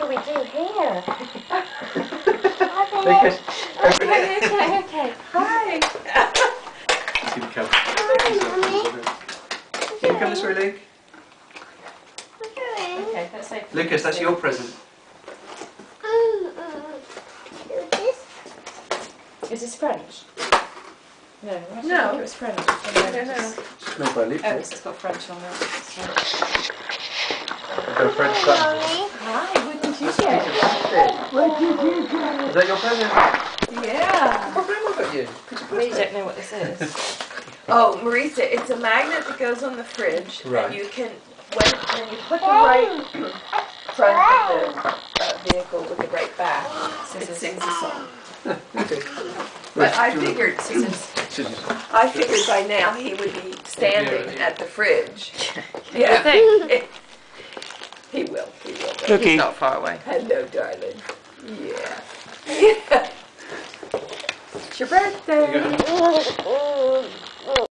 shall we do here? Lucas, Okay. Hi. He's going to come. Can you come this way, Luke? Okay, let's say. Lucas, that's your present. Is this French? No. No. It was French. No. It's made by Lucas. Oh, it's got French on it. I've got a French button. Hi, what did you get? Is that your present? Yeah. What room have got you? We don't know what this is. Oh, Marisa, it's a magnet that goes on the fridge, Right. and you can, when you put the right front of the vehicle with the right back, it sings a song. Okay. But I figured by now he would be standing at the fridge. Yeah, he will. He's not far away. Hello, darling. Yeah. Yeah. It's your birthday. There you go.